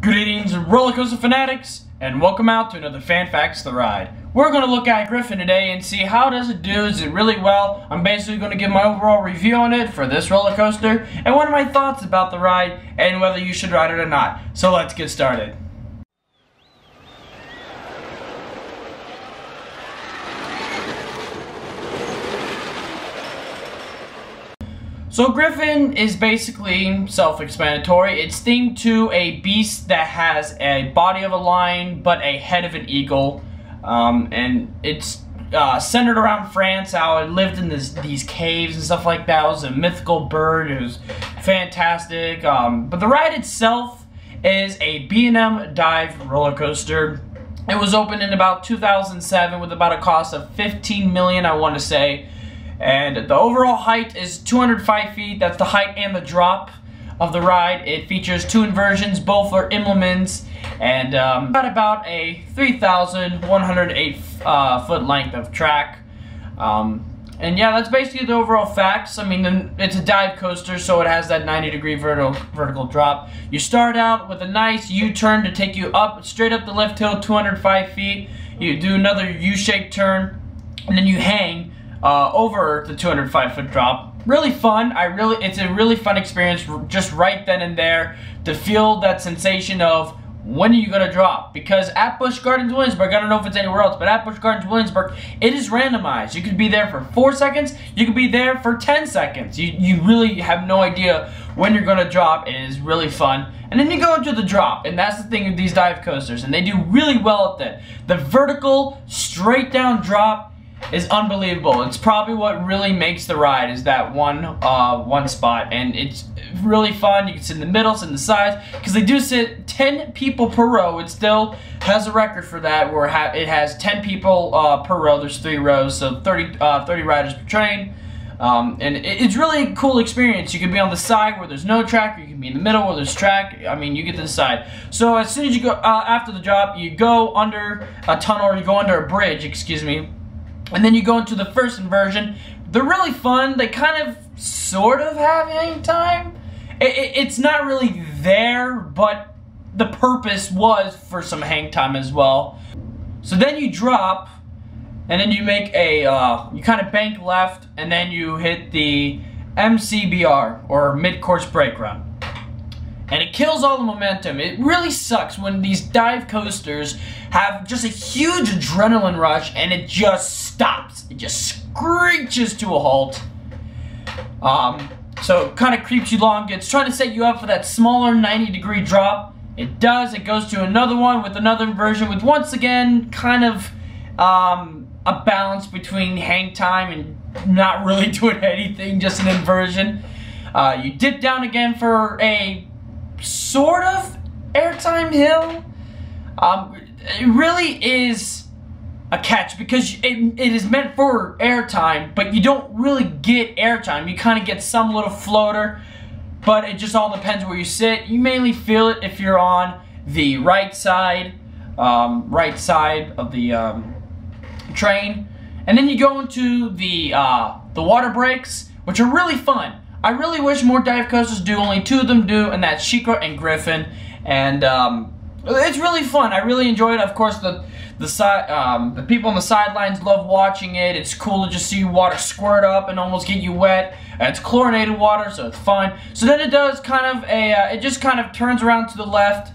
Greetings, roller coaster fanatics, and welcome out to another Fan Facts the Ride. We're going to look at Griffon today and see how does it do. Is it really well? I'm basically going to give my overall review on it for this roller coaster and one of my thoughts about the ride and whether you should ride it or not. So let's get started. So Griffon is basically self-explanatory. It's themed to a beast that has a body of a lion but a head of an eagle. And it's centered around France, how it lived in these caves and stuff like that. It was a mythical bird. It was fantastic. But the ride itself is a B&M dive roller coaster. It was opened in about 2007 with about a cost of $15 million, I want to say. And the overall height is 205 feet. That's the height and the drop of the ride. It features two inversions, both are Immelmans, and got about a 3,108 foot length of track. And yeah, that's basically the overall facts. I mean, it's a dive coaster, so it has that 90-degree vertical drop. You start out with a nice U-turn to take you up, straight up the lift hill, 205 feet. You do another U-shaped turn, and then you hang over the 205-foot drop. Really fun. It's a really fun experience just right then and there to feel that sensation of when are you going to drop. Because at Busch Gardens Williamsburg, I don't know if it's anywhere else, but at Busch Gardens Williamsburg, it is randomized. You could be there for 4 seconds, you could be there for 10 seconds. You really have no idea when you're going to drop. It is really fun. And then you go into the drop, and that's the thing with these dive coasters, and they do really well at that. The vertical, straight down drop is unbelievable. It's probably what really makes the ride, is that one spot, and it's really fun. You can sit in the middle, sit in the sides, because they do sit 10 people per row. It still has a record for that, where it has 10 people per row. There's 3 rows, so 30 riders per train. And it's really a cool experience. You can be on the side where there's no track, or you can be in the middle where there's track. I mean, you get to decide. So as soon as you go after the drop, you go under a tunnel, or you go under a bridge, excuse me. And then you go into the first inversion. They're really fun. They kind of, sort of have hang time. It's not really there, but the purpose was for some hang time as well. So then you drop, and then you make a, you kind of bank left, and then you hit the MCBR, or mid-course brake run. And it kills all the momentum. It really sucks when these dive coasters have just a huge adrenaline rush and it just stops. It just screeches to a halt. So it kind of creeps you along. It's trying to set you up for that smaller 90-degree drop. It does. It goes to another one with another inversion with, once again, kind of a balance between hang time and not really doing anything, just an inversion. You dip down again for a sort of airtime hill. It really is a catch, because it is meant for airtime, but you don't really get airtime. You kind of get some little floater, but it just all depends where you sit. You mainly feel it if you're on the right side of the train. And then you go into the water breaks, which are really fun. I really wish more dive coasters do. Only 2 of them do, and that's Chico and Griffon. And it's really fun. I really enjoy it. Of course, the people on the sidelines love watching it. It's cool to just see water squirt up and almost get you wet. It's chlorinated water, so it's fine. So then it does kind of it just kind of turns around to the left,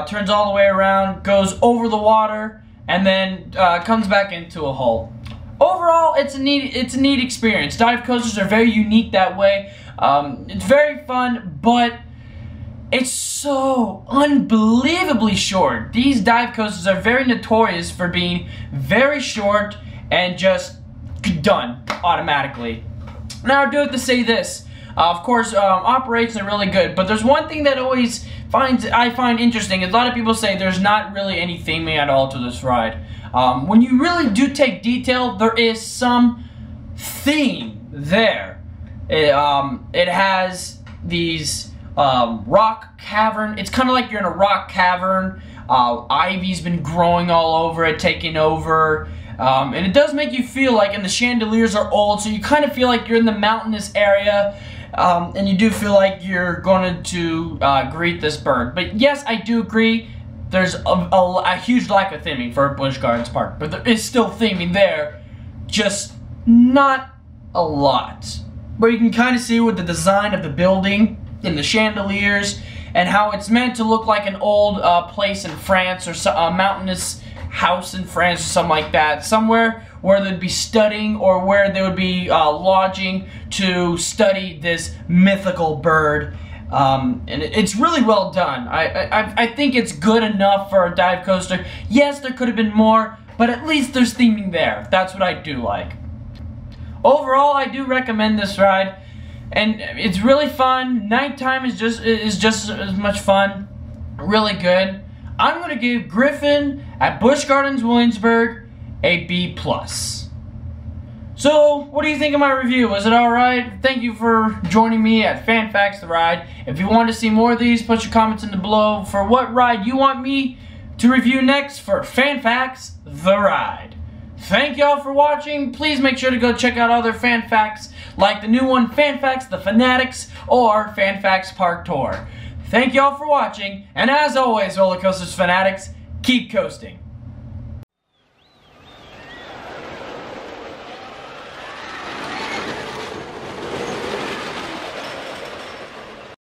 turns all the way around, goes over the water, and then comes back into a hole. Overall, it's a neat experience. Dive coasters are very unique that way. It's very fun, but it's so unbelievably short. These dive coasters are very notorious for being very short and just done automatically. Now, I do have to say this. Of course, operations are really good, but there's one thing that I find interesting. A lot of people say there's not really any theming at all to this ride. When you really do take detail, there is some theme there. It has these rock cavern. It's kind of like you're in a rock cavern. Ivy's been growing all over it, taking over. And it does make you feel like, and the chandeliers are old, so you kind of feel like you're in the mountainous area. and you do feel like you're going to greet this bird. But yes, I do agree, there's a huge lack of theming for Busch Gardens Park, but there is still theming there, just not a lot. But you can kind of see with the design of the building and the chandeliers and how it's meant to look like an old place in France, or a mountainous house in France or something like that. Somewhere where they'd be studying, or where they would be lodging to study this mythical bird. And it's really well done. I think it's good enough for a dive coaster. Yes, there could have been more, but at least there's theming there. That's what I do like. Overall, I do recommend this ride, and it's really fun. Nighttime is just as much fun. Really good. I'm gonna give Griffon at Busch Gardens Williamsburg a B+. So, what do you think of my review? Was it alright? Thank you for joining me at Fan Facts the Ride. If you want to see more of these, put your comments in the below for what ride you want me to review next for Fan Facts the Ride. Thank y'all for watching. Please make sure to go check out other Fan Facts, like the new one, Fan Facts the Fanatics, or Fan Facts Park Tour. Thank y'all for watching, and as always, roller coasters fanatics, keep coasting.